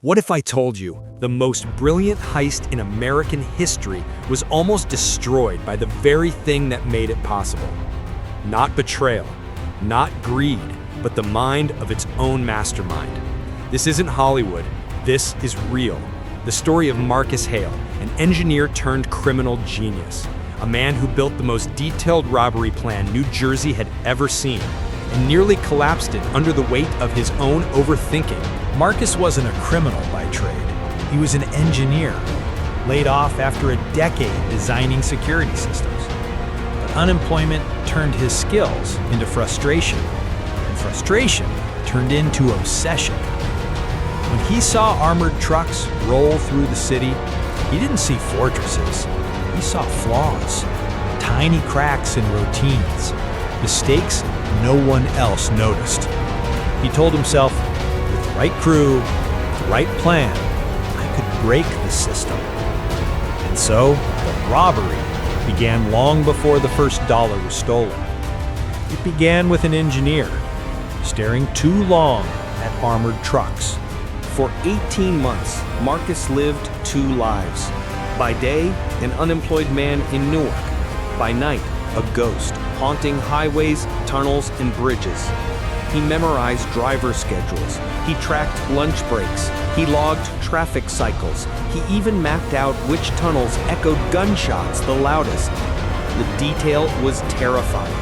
What if I told you the most brilliant heist in American history was almost destroyed by the very thing that made it possible? Not betrayal, not greed, but the mind of its own mastermind. This isn't Hollywood, this is real. The story of Marcus Hale, an engineer turned criminal genius, a man who built the most detailed robbery plan New Jersey had ever seen, and nearly collapsed it under the weight of his own overthinking. Marcus wasn't a criminal by trade. He was an engineer, laid off after a decade designing security systems. But unemployment turned his skills into frustration, and frustration turned into obsession. When he saw armored trucks roll through the city, he didn't see fortresses. He saw flaws, tiny cracks in routines, mistakes no one else noticed. He told himself, with the right crew, the right plan, I could break the system. And so, the robbery began long before the first dollar was stolen. It began with an engineer staring too long at armored trucks. For 18 months, Marcus lived two lives. By day, an unemployed man in Newark. By night, a ghost, haunting highways, tunnels, and bridges. He memorized driver schedules. He tracked lunch breaks. He logged traffic cycles. He even mapped out which tunnels echoed gunshots the loudest. The detail was terrifying.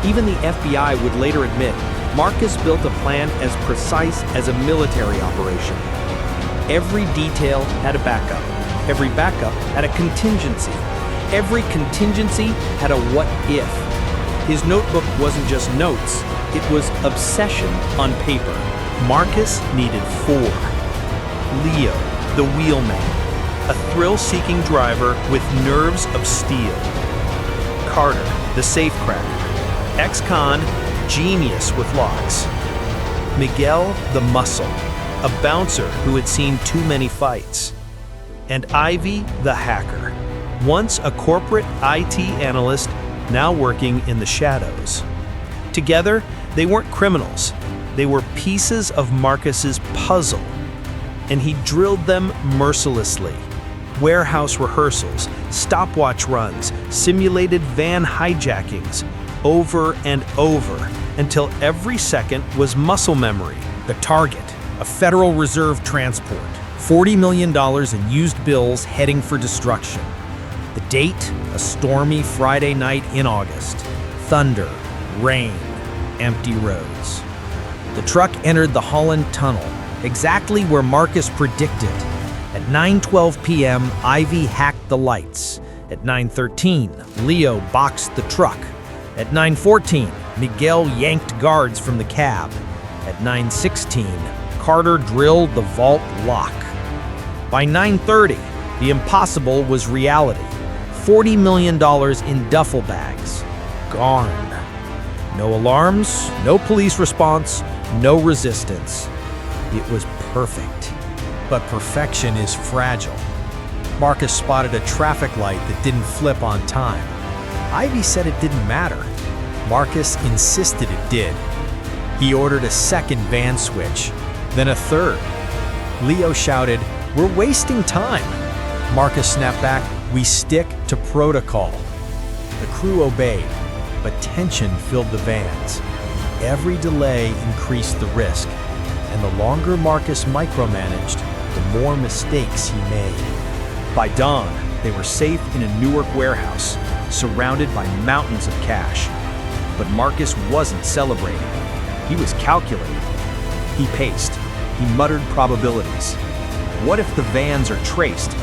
Even the FBI would later admit Marcus built a plan as precise as a military operation. Every detail had a backup. Every backup had a contingency. Every contingency had a what if. His notebook wasn't just notes, it was obsession on paper. Marcus needed four. Leo, the wheelman, a thrill-seeking driver with nerves of steel. Carter, the safecracker, ex-con, genius with locks. Miguel, the muscle, a bouncer who had seen too many fights. And Ivy, the hacker, once a corporate IT analyst, now working in the shadows. Together, they weren't criminals. They were pieces of Marcus's puzzle, and he drilled them mercilessly. Warehouse rehearsals, stopwatch runs, simulated van hijackings, over and over, until every second was muscle memory. The target, a Federal Reserve transport, $40 million in used bills heading for destruction. The date, a stormy Friday night in August. Thunder, rain, empty roads. The truck entered the Holland Tunnel, exactly where Marcus predicted. At 9:12 p.m., Ivy hacked the lights. At 9:13, Leo boxed the truck. At 9:14, Miguel yanked guards from the cab. At 9:16, Carter drilled the vault lock. By 9:30, the impossible was reality. $40 million in duffel bags. Gone. No alarms, no police response, no resistance. It was perfect. But perfection is fragile. Marcus spotted a traffic light that didn't flip on time. Ivy said it didn't matter. Marcus insisted it did. He ordered a second van switch, then a third. Leo shouted, "We're wasting time." Marcus snapped back, "We stick to protocol." The crew obeyed, but tension filled the vans. Every delay increased the risk, and the longer Marcus micromanaged, the more mistakes he made. By dawn, they were safe in a Newark warehouse, surrounded by mountains of cash. But Marcus wasn't celebrating. He was calculating. He paced. He muttered probabilities. What if the vans are traced?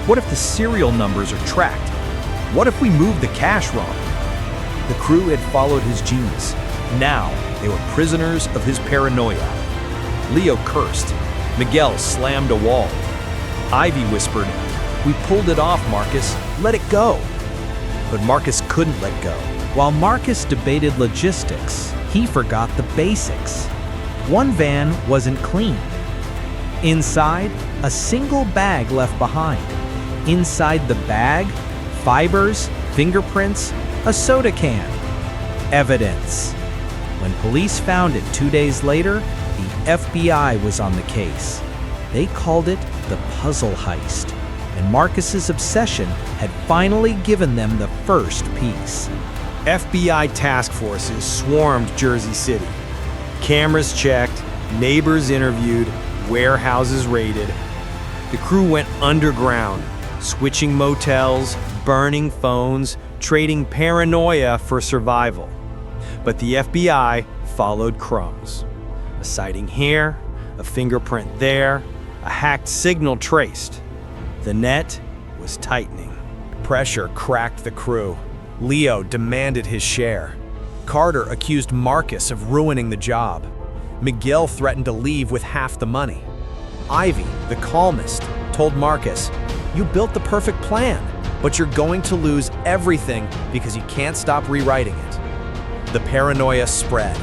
What if the serial numbers are tracked? What if we move the cash wrong? The crew had followed his genius. Now they were prisoners of his paranoia. Leo cursed. Miguel slammed a wall. Ivy whispered, "We pulled it off, Marcus. Let it go." But Marcus couldn't let go. While Marcus debated logistics, he forgot the basics. One van wasn't clean. Inside, a single bag left behind. Inside the bag, fibers, fingerprints, a soda can. Evidence. When police found it 2 days later, the FBI was on the case. They called it the puzzle heist, and Marcus's obsession had finally given them the first piece. FBI task forces swarmed Jersey City. Cameras checked, neighbors interviewed, warehouses raided. The crew went underground, switching motels, burning phones, trading paranoia for survival. But the FBI followed crumbs. A sighting here, a fingerprint there, a hacked signal traced. The net was tightening. Pressure cracked the crew. Leo demanded his share. Carter accused Marcus of ruining the job. Miguel threatened to leave with half the money. Ivy, the calmest, told Marcus, "You built the perfect plan, but you're going to lose everything because you can't stop rewriting it." The paranoia spread.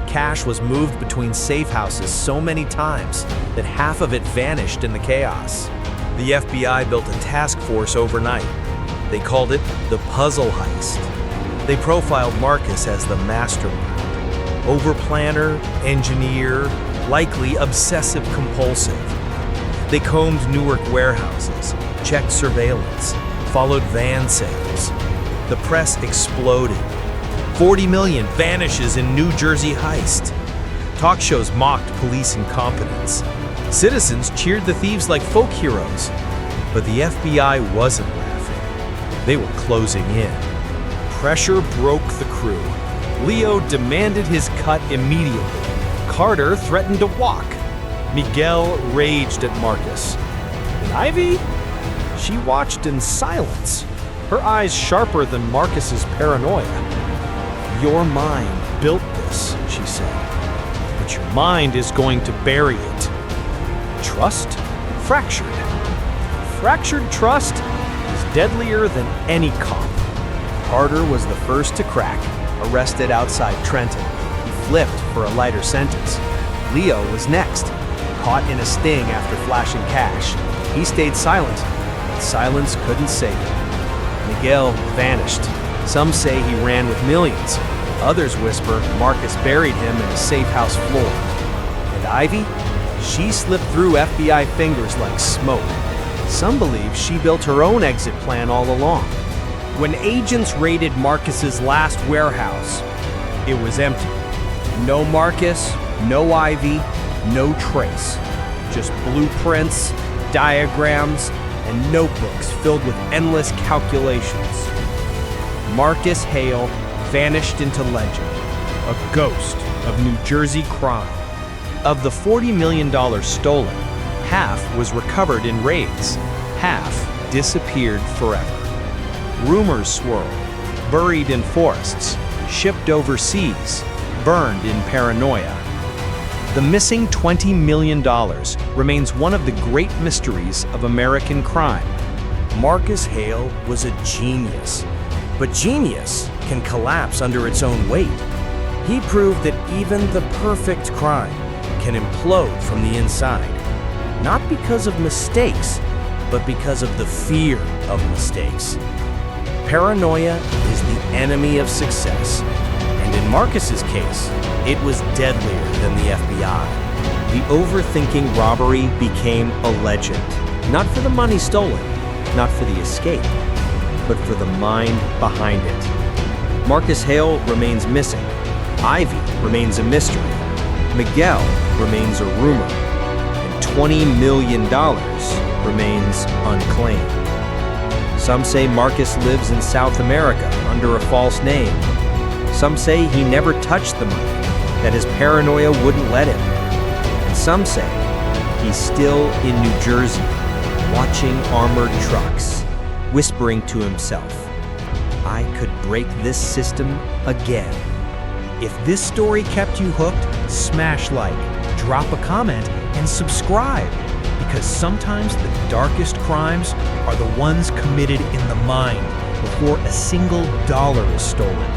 Cash was moved between safe houses so many times that half of it vanished in the chaos. The FBI built a task force overnight. They called it the puzzle heist. They profiled Marcus as the mastermind. Overplanner, engineer, likely obsessive-compulsive. They combed Newark warehouses, checked surveillance, followed van sales. The press exploded. 40 million vanishes in New Jersey heist. Talk shows mocked police incompetence. Citizens cheered the thieves like folk heroes. But the FBI wasn't laughing. They were closing in. Pressure broke the crew. Leo demanded his cut immediately. Carter threatened to walk. Miguel raged at Marcus. And Ivy? She watched in silence, her eyes sharper than Marcus's paranoia. "Your mind built this," she said, "but your mind is going to bury it." Trust fractured. Fractured trust is deadlier than any cop. Carter was the first to crack, arrested outside Trenton. He flipped for a lighter sentence. Leo was next, caught in a sting after flashing cash. He stayed silent, but silence couldn't save him. Miguel vanished. Some say he ran with millions. Others whisper Marcus buried him in a safe house floor. And Ivy? She slipped through FBI fingers like smoke. Some believe she built her own exit plan all along. When agents raided Marcus's last warehouse, it was empty. No Marcus, no Ivy, no trace. Just blueprints, diagrams, and notebooks filled with endless calculations. Marcus Hale vanished into legend, a ghost of New Jersey crime. Of the $40 million stolen, half was recovered in raids, half disappeared forever. Rumors swirled, buried in forests, shipped overseas, burned in paranoia. The missing $20 million remains one of the great mysteries of American crime. Marcus Hale was a genius, but genius can collapse under its own weight. He proved that even the perfect crime can implode from the inside, not because of mistakes, but because of the fear of mistakes. Paranoia is the enemy of success, and in Marcus's case, it was deadlier than the FBI. The Overthinking Robbery became a legend, not for the money stolen, not for the escape, but for the mind behind it. Marcus Hale remains missing. Ivy remains a mystery. Miguel remains a rumor. And $20 million remains unclaimed. Some say Marcus lives in South America under a false name. Some say he never touched the money, that his paranoia wouldn't let him. And some say he's still in New Jersey, watching armored trucks, whispering to himself, "I could break this system again." If this story kept you hooked, smash like, drop a comment, and subscribe. Because sometimes the darkest crimes are the ones committed in the mind before a single dollar is stolen.